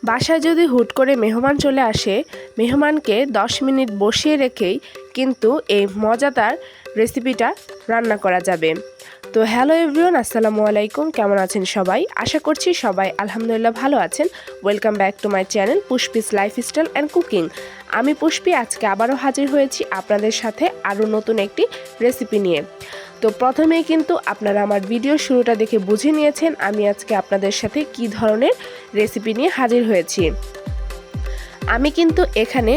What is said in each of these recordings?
বাসায় যদি হুট করে মেহমান চলে আসে, মেহমানকে 10 মিনিট বসিয়ে রেখেই কিন্তু এই মজাদার রেসিপিটা রান্না করা যাবে। তো হ্যালো এভরিওয়ান, আসসালামু আলাইকুম। কেমন আছেন সবাই? আশা করছি সবাই আলহামদুলিল্লাহ ভালো আছেন। Welcome back to my channel Pushpi's lifestyle and cooking. আমি পুষ্পি আজকে আবারও হাজির হয়েছি আপনাদের সাথে আরও নতুন একটি রেসিপি নিয়ে। তো প্রথমেই কিন্তু আপনারা আমার ভিডিও শুরুটা দেখে বুঝে নিয়েছেন আমি আজকে আপনাদের সাথে কী ধরনের রেসিপি নিয়ে হাজির হয়েছি। আমি কিন্তু এখানে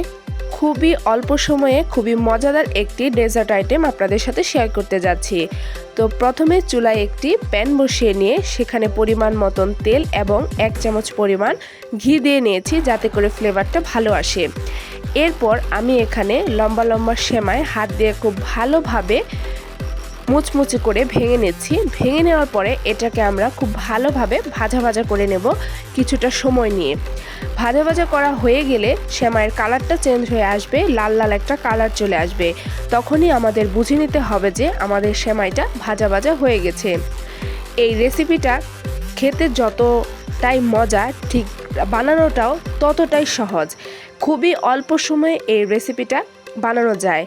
খুবই অল্প সময়ে খুবই মজাদার একটি ডেজার্ট আইটেম আপনাদের সাথে শেয়ার করতে যাচ্ছি। তো প্রথমে চুলায় একটি প্যান বসিয়ে নিয়ে সেখানে পরিমাণ মতন তেল এবং 1 চামচ পরিমাণ ঘি দিয়ে নিয়েছি যাতে করে ফ্লেভারটা ভালো আসে। এরপর আমি এখানে লম্বা লম্বা সেমাই হাত দিয়ে খুব ভালোভাবে মুচমুচে করে ভেঙে নিচ্ছি। ভেঙে নেওয়ার পরে এটাকে আমরা খুব ভালোভাবে ভাজা ভাজা করে নেব কিছুটা সময় নিয়ে। ভাজা ভাজা করা হয়ে গেলে সেমাইয়ের কালারটা চেঞ্জ হয়ে আসবে, লাল লাল একটা কালার চলে আসবে। তখনই আমাদের বুঝে নিতে হবে যে আমাদের সেমাইটা ভাজা ভাজা হয়ে গেছে। এই রেসিপিটা খেতে যতটাই মজা, ঠিক বানানোটাও ততটাই সহজ। খুবই অল্প সময়ে এই রেসিপিটা বানানো যায়।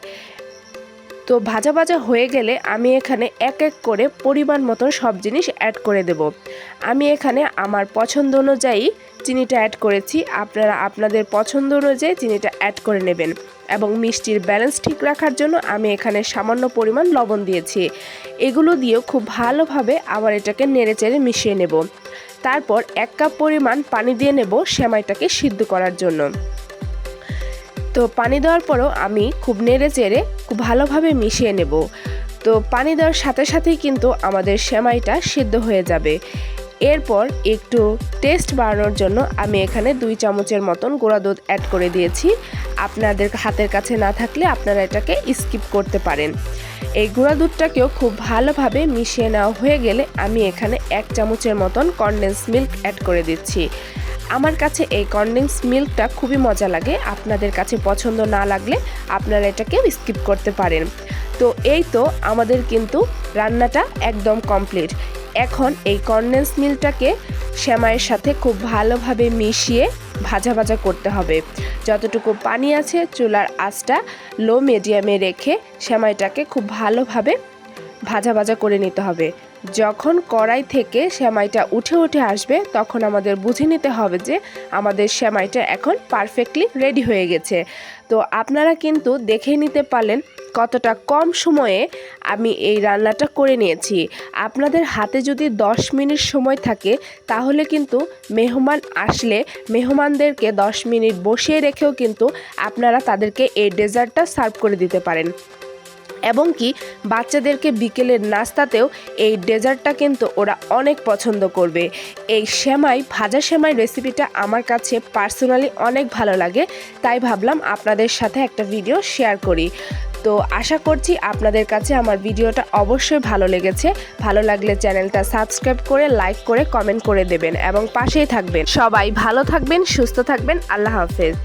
তো ভাজা ভাজা হয়ে গেলে আমি এখানে এক এক করে পরিমাণ মতন সব জিনিস অ্যাড করে দেব। আমি এখানে আমার পছন্দ অনুযায়ী চিনিটা অ্যাড করেছি, আপনারা আপনাদের পছন্দ অনুযায়ী চিনিটা অ্যাড করে নেবেন। এবং মিষ্টির ব্যালেন্স ঠিক রাখার জন্য আমি এখানে সামান্য পরিমাণ লবণ দিয়েছি। এগুলো দিয়েও খুব ভালোভাবে আবার এটাকে নেড়েচেড়ে মিশিয়ে নেব। তারপর 1 কাপ পরিমাণ পানি দিয়ে নেব সেমাইটাকে সিদ্ধ করার জন্য। তো পানি দেওয়ার পরও আমি খুব নেড়ে চেড়ে খুব ভালোভাবে মিশিয়ে নেব। তো পানি দেওয়ার সাথে সাথেই কিন্তু আমাদের সেমাইটা সিদ্ধ হয়ে যাবে। এরপর একটু টেস্ট বাড়ানোর জন্য আমি এখানে 2 চামচের মতন গুঁড়া দুধ অ্যাড করে দিয়েছি। আপনাদের হাতের কাছে না থাকলে আপনারা এটাকে স্কিপ করতে পারেন। এই গুঁড়া দুধটাকেও খুব ভালোভাবে মিশিয়ে নেওয়া হয়ে গেলে আমি এখানে 1 চামচের মতন কনডেন্স মিল্ক অ্যাড করে দিচ্ছি। আমার কাছে এই কনডেন্স মিল্কটা খুবই মজা লাগে, আপনাদের কাছে পছন্দ না লাগলে আপনারা এটাকে স্কিপ করতে পারেন। তো এই তো আমাদের কিন্তু রান্নাটা একদম কমপ্লিট। এখন এই কনডেন্স মিল্কটাকে সেমাইয়ের সাথে খুব ভালোভাবে মিশিয়ে ভাজা ভাজা করতে হবে। যতটুকু পানি আছে চুলার আঁচটা লো মিডিয়ামে রেখে সেমাইটাকে খুব ভালোভাবে ভাজা ভাজা করে নিতে হবে। যখন কড়াই থেকে সেমাইটা উঠে আসবে তখন আমাদের বুঝে নিতে হবে যে আমাদের সেমাইটা এখন পারফেক্টলি রেডি হয়ে গেছে। তো আপনারা কিন্তু দেখে নিতে পারলেন কতটা কম সময়ে আমি এই রান্নাটা করে নিয়েছি। আপনাদের হাতে যদি 10 মিনিট সময় থাকে তাহলে কিন্তু মেহমান আসলে মেহমানদেরকে 10 মিনিট বসিয়ে রেখেও কিন্তু আপনারা তাদেরকে এই ডেজার্টটা সার্ভ করে দিতে পারেন। এবং কি বাচ্চাদেরকে বিকেলের নাস্তাতেও এই ডেজার্টটা কিন্তু ওরা অনেক পছন্দ করবে। এই ভাজা সেমাই রেসিপিটা আমার কাছে পার্সোনালি অনেক ভালো লাগে, তাই ভাবলাম আপনাদের সাথে একটা ভিডিও শেয়ার করি। তো আশা করছি আপনাদের কাছে আমার ভিডিওটা অবশ্যই ভালো লেগেছে। ভালো লাগলে চ্যানেলটা সাবস্ক্রাইব করে লাইক করে কমেন্ট করে দেবেন এবং পাশেই থাকবেন। সবাই ভালো থাকবেন, সুস্থ থাকবেন। আল্লাহ হাফেজ।